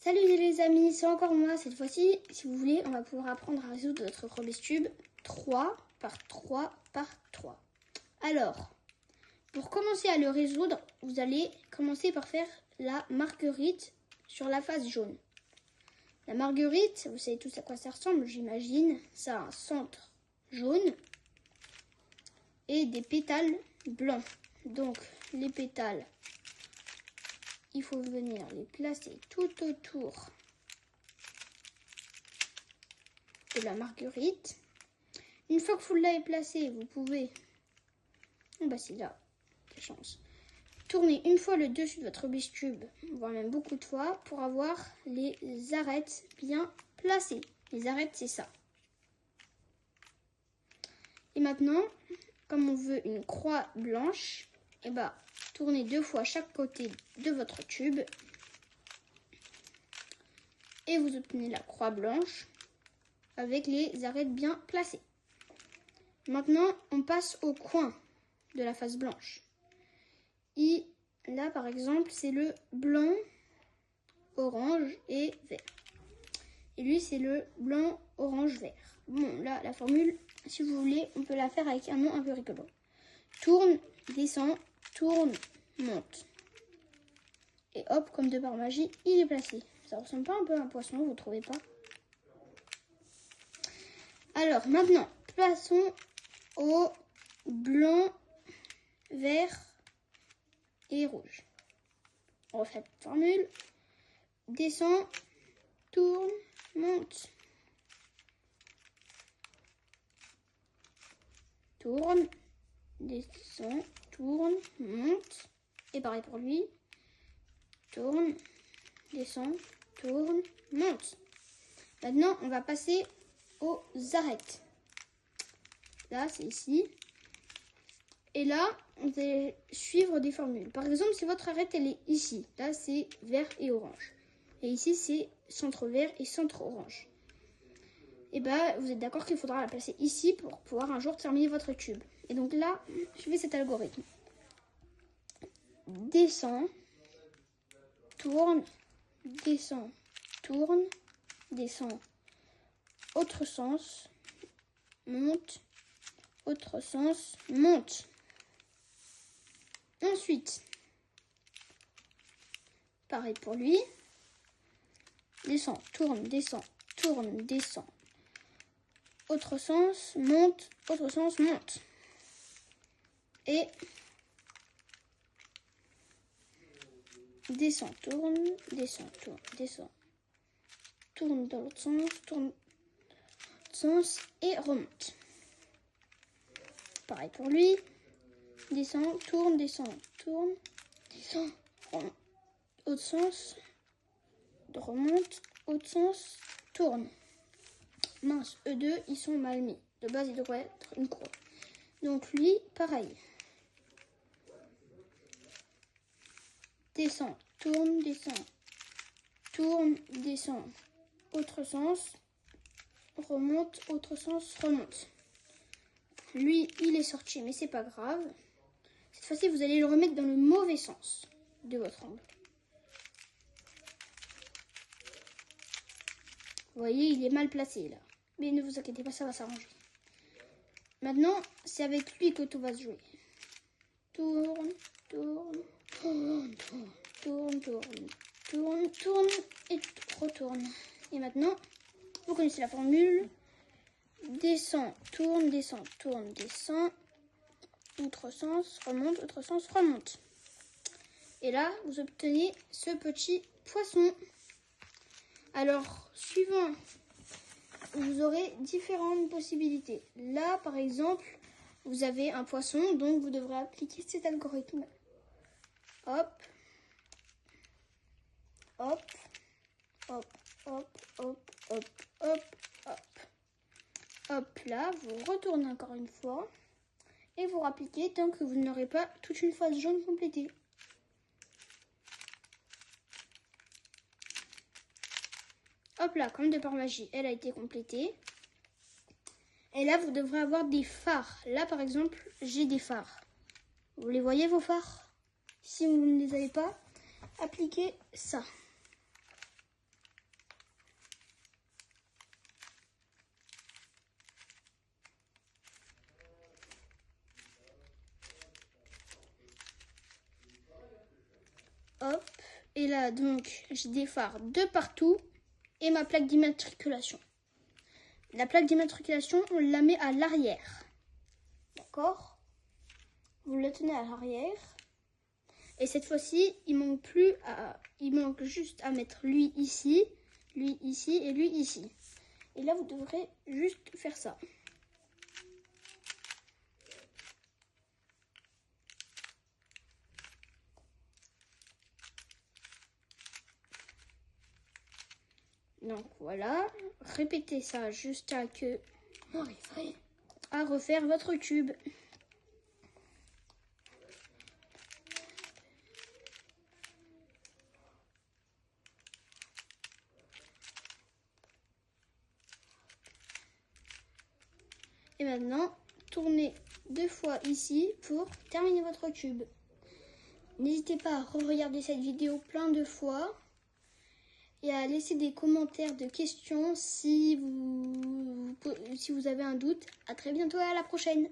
Salut les amis, c'est encore moi. Cette fois-ci, si vous voulez, on va pouvoir apprendre à résoudre notre Rubik's Cube 3 par 3 par 3. Alors, pour commencer à le résoudre, vous allez commencer par faire la marguerite sur la face jaune. La marguerite, vous savez tous à quoi ça ressemble, j'imagine. Ça a un centre jaune et des pétales blancs. Donc, les pétales, il faut venir les placer tout autour de la marguerite. Une fois que vous l'avez placé, vous pouvez, c'est là, quelle chance, tourner une fois le dessus de votre Rubik's Cube, voire même beaucoup de fois, pour avoir les arêtes bien placées. Les arêtes, c'est ça. Et maintenant, comme on veut une croix blanche, tournez 2 fois chaque côté de votre tube et vous obtenez la croix blanche avec les arêtes bien placées. Maintenant, on passe au coin de la face blanche. Et là, par exemple, c'est le blanc, orange et vert. Et lui, c'est le blanc, orange, vert. Bon, là, la formule, si vous voulez, on peut la faire avec un nom un peu rigolo. Tourne, descend, tourne, monte. Et hop, comme de par magie, il est placé. Ça ressemble pas un peu à un poisson, vous trouvez pas? Alors, maintenant, passons au blanc, vert et rouge. On refait la formule. Descend, tourne, monte. Tourne, descend, tourne, monte. Et pareil pour lui. Tourne, descend, tourne, monte. Maintenant, on va passer aux arêtes. Là, c'est ici. Et là, on va suivre des formules. Par exemple, si votre arête, elle est ici. Là, c'est vert et orange. Et ici, c'est centre vert et centre orange. Et vous êtes d'accord qu'il faudra la placer ici pour pouvoir un jour terminer votre tube. Et donc là, suivez cet algorithme. Descend, tourne, descend, tourne, descend, autre sens, monte, autre sens, monte. Ensuite, pareil pour lui, descend, tourne, descend, tourne, descend, autre sens, monte, autre sens, monte. Et descend, tourne, descend, tourne, descend, tourne dans l'autre sens, tourne sens et remonte. Pareil pour lui. Descend, tourne, descend, tourne, descend, remonte. Autre sens, remonte, autre sens, tourne. Mince, eux deux, ils sont mal mis. De base, il devrait être une croix. Donc lui, pareil. Descend, tourne, descend, autre sens, remonte, autre sens, remonte. Lui, il est sorti, mais c'est pas grave. Cette fois-ci, vous allez le remettre dans le mauvais sens de votre angle. Vous voyez, il est mal placé là. Mais ne vous inquiétez pas, ça va s'arranger. Maintenant, c'est avec lui que tout va se jouer. Tourne, tourne, tourne, tourne, tourne, tourne, tourne et retourne. Et maintenant, vous connaissez la formule. Descend, tourne, descend. Autre sens, remonte, autre sens, remonte. Et là, vous obtenez ce petit poisson. Alors, suivant, vous aurez différentes possibilités. Là, par exemple, vous avez un poisson, donc vous devrez appliquer cet algorithme. Hop, hop, hop, hop, hop, hop, hop, hop. Hop, là, vous retournez encore une fois et vous rappliquez tant que vous n'aurez pas toute une face jaune complétée. Hop là, comme de par magie, elle a été complétée. Et là, vous devrez avoir des phares. Là, par exemple, j'ai des phares. Vous les voyez, vos phares? Si vous ne les avez pas, appliquez ça. Et là, donc, j'ai des phares de partout et ma plaque d'immatriculation. La plaque d'immatriculation, on la met à l'arrière. D'accord? Vous la tenez à l'arrière. Et cette fois-ci, il manque juste à mettre lui ici et lui ici. Et là, vous devrez juste faire ça. Donc voilà, répétez ça jusqu'à que vous arriverez à refaire votre cube. Et maintenant, tournez 2 fois ici pour terminer votre cube. N'hésitez pas à re-regarder cette vidéo plein de fois et à laisser des commentaires de questions si vous avez un doute. À très bientôt et à la prochaine.